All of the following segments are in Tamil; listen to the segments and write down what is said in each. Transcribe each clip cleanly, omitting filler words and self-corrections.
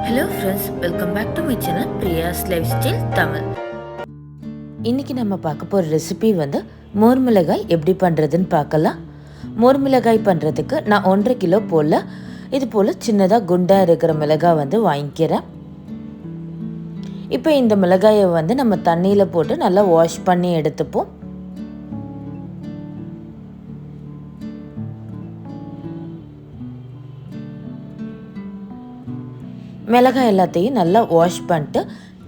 Hello friends, welcome back to my channel Priya's lifestyle Tamil. இன்றைக்கி நம்ம பார்க்க போகிற ரெசிபி மோர் மிளகாய் எப்படி பண்ணுறதுன்னு பார்க்கலாம். மோர் மிளகாய் பண்ணுறதுக்கு நான் 1.5 கிலோ போல் இது போல் சின்னதாக குண்டாக இருக்கிற மிளகாய் வாங்கிக்கிறேன். இப்போ இந்த மிளகாயை நம்ம தண்ணியில் போட்டு நல்லா வாஷ் பண்ணி எடுத்துப்போம். மிளகாய் எல்லாத்தையும் நல்லா வாஷ் பண்ணிட்டு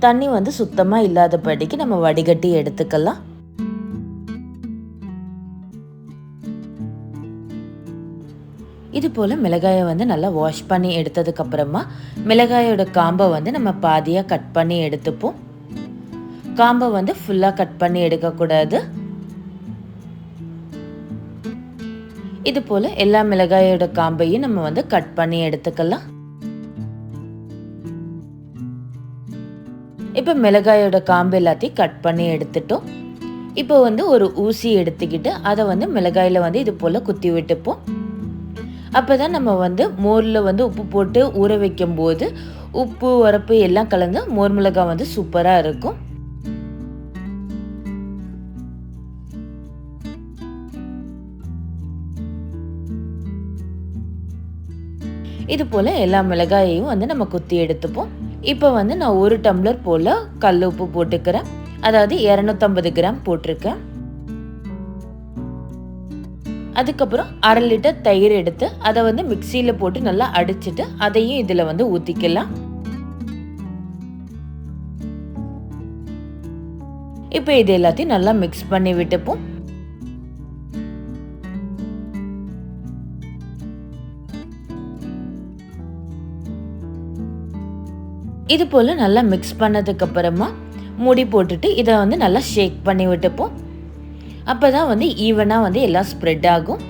தண்ணி சுத்தமாக இல்லாதபடிக்கு நம்ம வடிகட்டி எடுத்துக்கலாம். இது போல் மிளகாயை நல்லா வாஷ் பண்ணி எடுத்ததுக்கப்புறமா மிளகாயோட காம்பை நம்ம பாதியாக கட் பண்ணி எடுத்துப்போம். காம்பை ஃபுல்லாக கட் பண்ணி எடுக்கக்கூடாது. இது போல் எல்லா மிளகாயோட காம்பையும் நம்ம கட் பண்ணி எடுத்துக்கலாம். இப்போ மிளகாயோட காம்பு எல்லாத்தையும் கட் பண்ணி எடுத்துட்டோம். இப்போ ஒரு ஊசி எடுத்துக்கிட்டு அதை மிளகாயில் இது போல் குத்தி விட்டுப்போம். அப்போ தான் நம்ம மோரில் உப்பு போட்டு ஊற வைக்கும் போது உப்பு உரப்பு எல்லாம் கலந்து மோர் மிளகாய் சூப்பராக இருக்கும். இது போல் எல்லா மிளகாயையும் நம்ம குத்தி எடுத்துப்போம். இப்போ நான் 1 டம்ளர் போல் கல் உப்பு போட்டுக்கிறேன். அதாவது 250 கிராம் போட்டிருக்கேன். அதுக்கப்புறம் 1/2 லிட்டர் தயிர் எடுத்து அதை மிக்சியில் போட்டு நல்லா அடிச்சுட்டு அதையும் இதில் ஊற்றிக்கலாம். இப்போ இது எல்லாத்தையும் நல்லா மிக்ஸ் பண்ணி விட்டுப்போம். இது போல் நல்லா மிக்ஸ் பண்ணதுக்கப்புறமா மூடி போட்டுட்டு இதை நல்லா ஷேக் பண்ணி விட்டுப்போம். அப்போ தான் ஈவனாக எல்லாம் ஸ்ப்ரெட் ஆகும்.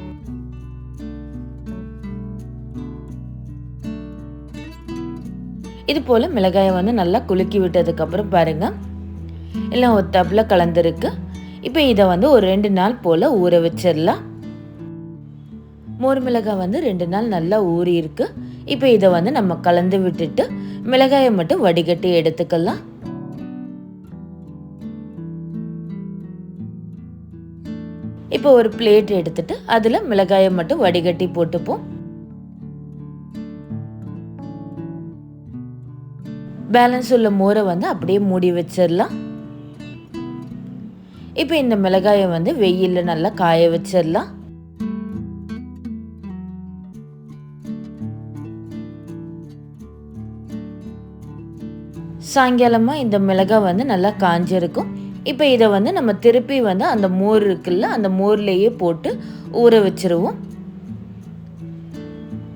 இது போல் மிளகாயை நல்லா குலுக்கி விட்டதுக்கப்புறம் பாருங்கள் எல்லாம் ஒரு தப்பில் கலந்துருக்கு. இப்போ இதை ஒரு 2 நாள் போல் ஊற வச்சிடலாம். மோர் மிளகாய் 2 நாள் நல்லா ஊறி இருக்கு. இப்போ இதை நம்ம கலந்து விட்டுட்டு மிளகாயை மட்டும் வடிகட்டி எடுத்துக்கலாம். இப்போ ஒரு பிளேட் எடுத்துட்டு அதில் மிளகாயை மட்டும் வடிகட்டி போட்டுப்போம். பேலன்ஸ் உள்ள மோரை அப்படியே மூடி வச்சிடலாம். இப்போ இந்த மிளகாயை வெயிலில் நல்லா காய வச்சிடலாம். சாயங்காலமாக இந்த மிளகாய் நல்லா காஞ்சிருக்கும். இப்போ இதை நம்ம திருப்பி அந்த மோர் இருக்குல்ல அந்த மோர்லேயே போட்டு ஊற வச்சிருவோம்.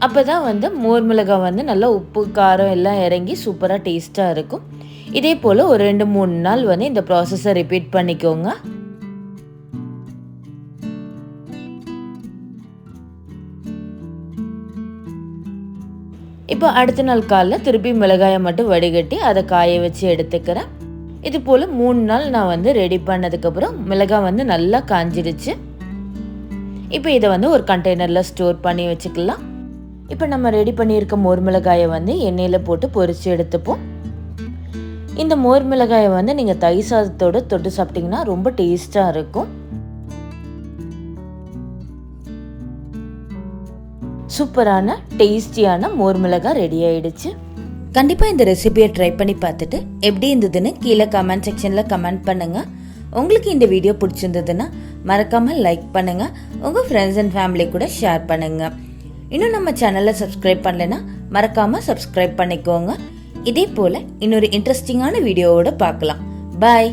அப்போ தான் மோர் மிளகாய் நல்லா உப்பு காரம் எல்லாம் இறங்கி சூப்பராக டேஸ்ட்டாக இருக்கும். இதே போல் ஒரு 2-3 நாள் இந்த ப்ராசஸை ரிப்பீட் பண்ணிக்கோங்க. இப்போ அடுத்த நாள் காலைல திருப்பி மிளகாயை மட்டும் வடிகட்டி அதை காய வச்சு எடுத்துக்கிறேன். இது போல் 3 நாள் நான் ரெடி பண்ணதுக்கப்புறம் மிளகாய் நல்லா காஞ்சிடுச்சு. இப்போ இதை ஒரு கண்டெய்னரில் ஸ்டோர் பண்ணி வச்சுக்கலாம். இப்போ நம்ம ரெடி பண்ணியிருக்க மோர் மிளகாயை எண்ணெயில் போட்டு பொரித்து எடுத்துப்போம். இந்த மோர் மிளகாயை நீங்கள் தயிர் சாதத்தோடு தொட்டு சாப்பிட்டிங்கன்னா ரொம்ப டேஸ்ட்டாக இருக்கும். சூப்பரான டேஸ்டியான மோர் மிளகாய் ரெடி ஆயிடுச்சு. கண்டிப்பாக இந்த ரெசிபியை ட்ரை பண்ணி பார்த்துட்டு எப்படி இருந்ததுன்னு கீழே கமெண்ட் செக்ஷனில் கமெண்ட் பண்ணுங்கள். உங்களுக்கு இந்த வீடியோ பிடிச்சிருந்ததுன்னா மறக்காமல் லைக் பண்ணுங்கள். உங்கள் ஃப்ரெண்ட்ஸ் அண்ட் ஃபேமிலி கூட ஷேர் பண்ணுங்கள். இன்னும் நம்ம சேனலை சப்ஸ்கிரைப் பண்ணலைன்னா மறக்காமல் சப்ஸ்கிரைப் பண்ணிக்கோங்க. இதே போல் இன்னொரு இன்ட்ரெஸ்டிங்கான வீடியோவோட பார்க்கலாம். பாய்.